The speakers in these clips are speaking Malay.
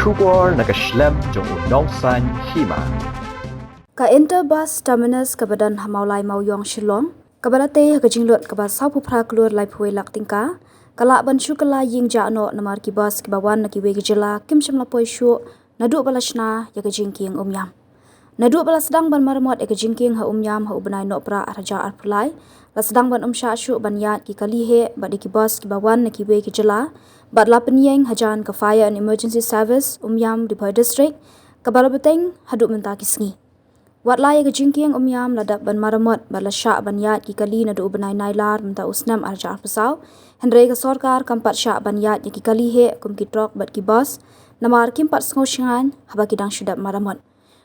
Shubor nakaslem jong unong san Hima. Ka enter bus terminus ka badan hamaulai mauyong Shillong, ka balate ka jinglot ka ba sapu pra Klur lai phuai lak tingka, kala ban Shuh kala Ïingjah no namar ki bus ki bawan na ki we gejela kim cham la poi Shuh nadu balashna ya ka jingking umyam. Nadu bala sedang ban marmot ya ka jingking ha umyam ha ubnai no pra raja arpulai, la sedang ban umsha Shuh ban yat ki kalihe ba di ki bus ki bawan na ki we gejela, bat la penyeng hajan ka fire and emergency service umyam di Pynlut district, ka bala beteng Haduh menta ki sngi. Wat lai ke jingking umyam ladap ban maramot bala syak ban yat ki kali na do benai nailar menta usnam arja pesau hendrei ke sorkar kampat syak ban yat ki kali he kum ki trok bat ki bos namar kim pat sngo shingan haba ki dang shudap maramot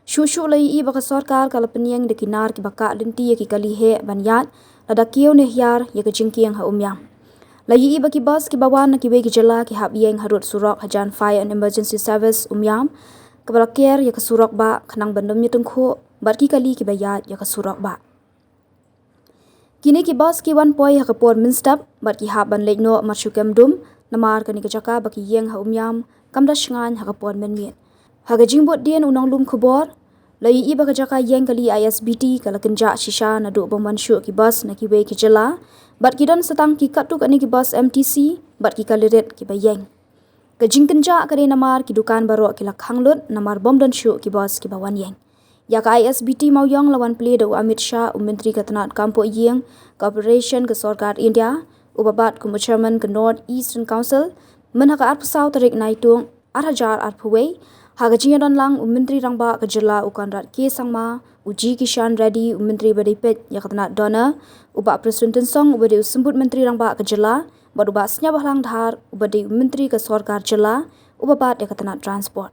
Shuh lai I baka sorkar kala penyeng de kinar ki baka linti ki kali he ban yat lada kieu ne hyar ye ke jingking ha umyam lai I baki bos ki bawan na ki we ki jela ki hab yeng harut surok hajan fire and emergency service umyam kabala care ye ke surok ba khanang bandom ye tengkho barki kali ki bayat ya kasurok ba. Kini ki bos ki wan poi ha kapor minstap barki hab ban lekno marshukem dum namar kani kajaka baki yeng ha umyam kamda shngan ha kapor menmiet. Ha ga jingbot dien unang lum khubor lai I ba kajaka yeng kali Isbt kala kenja shisha na do bomban Shuh ki bos na ki we ki jela barki don setang ki katu kani ki bos MTC barki kaliret ki bayeng. Ka jingkenja kare namar ki dukan baro ki lakhanglut namar bom don Shuh ki bos ki bawan yeng. Ya ka Isbt mauyong lawan play do Amit Shah Menteri Katanat Kampo Yeng Cooperation ke Sorkar India ubabat kumu chairman ke North Eastern Council men haka arpsau tarik naitung arhajar arphuwei haga jingadon lang Menteri rangba ke jela ukan rat ke sangma uji kishan ready Menteri badipet ya katanat dona uba Presiden song ubade usembut Menteri rangba ke jela baduba snya bahlang dhar ubade Menteri ke Sorkar jela ubabat ya katanat transport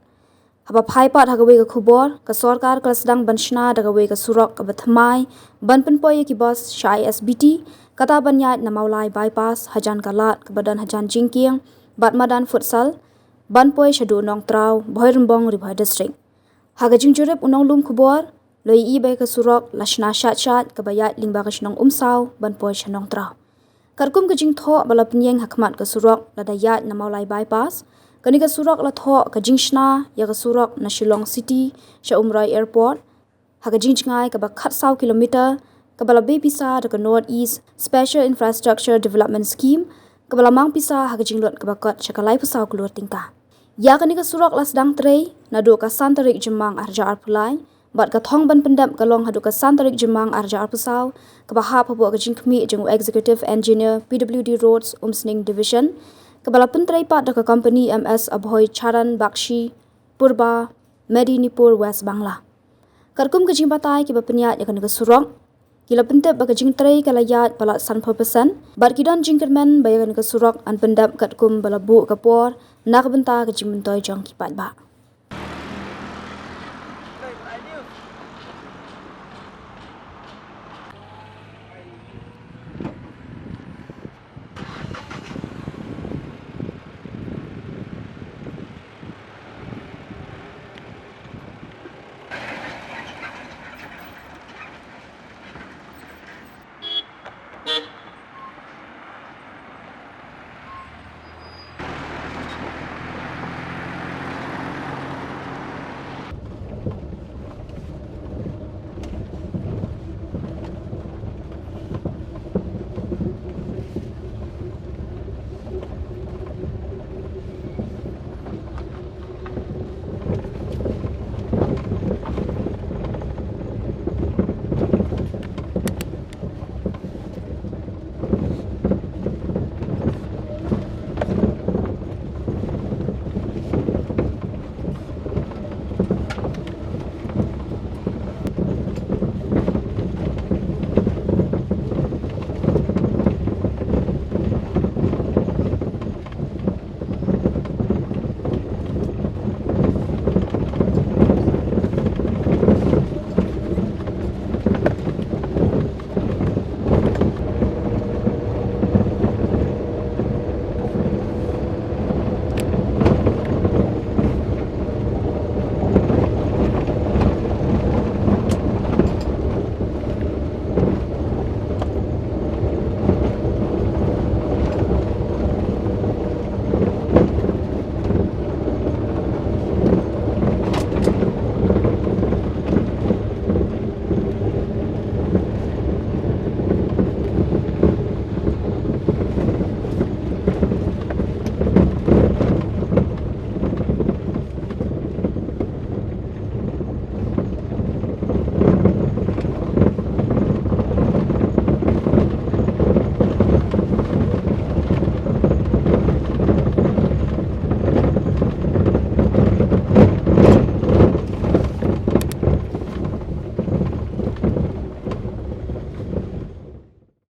haba phai pat hagawe ka khubor ka sorkar ka sedang banshna dagawe ka surok ka bathmai ban penpoy ki bos shai Isbt kata banyat na maulai bypass hajan kalat ka badan hajan jingking bat madan futsal ban poy shadu nong trau bhoi rumbong ri bhoi district haga jingjurep unong lum khubor loi I bai ka surok lashna shat ka bayat lingba ka shnong umsau ban poy shanong trau karkum ka jingtho bala penyeng hakmat ka surok ladayat na maulai bypass kani ka surok la tho ka jingshna ya ka surok na Shillong City sha Umrai Airport ha ka jingngai ka ba khat sau kilometer ka bala be pisa da ka North East Special Infrastructure Development Scheme ka bala mang pisa ha ka jinglot ka ba kot sha ka lai pusau Klur tingka ya kani ka surok la sedang trei na do ka santarik jemang arja arpulai bat ka thong ban pendap ka long hadu ka santarik jemang arja arpusau ka ba ha phabu ka jingkhmi jeng Executive Engineer PWD Roads Umsning Division Kebala pentrai pat daka company MS Abhoi Charan Bakshi Purba Medinipur West Bangla. Karkum ke jimbatai ke bapeniat ya kan ke surok. Kila pentep baka jingtrai kala yat pala san persen. Bar kidon jingkermen bayakan ke surok an pendap kat kum bala bu kapor nak benta ke jimbentoi jong kipat ba.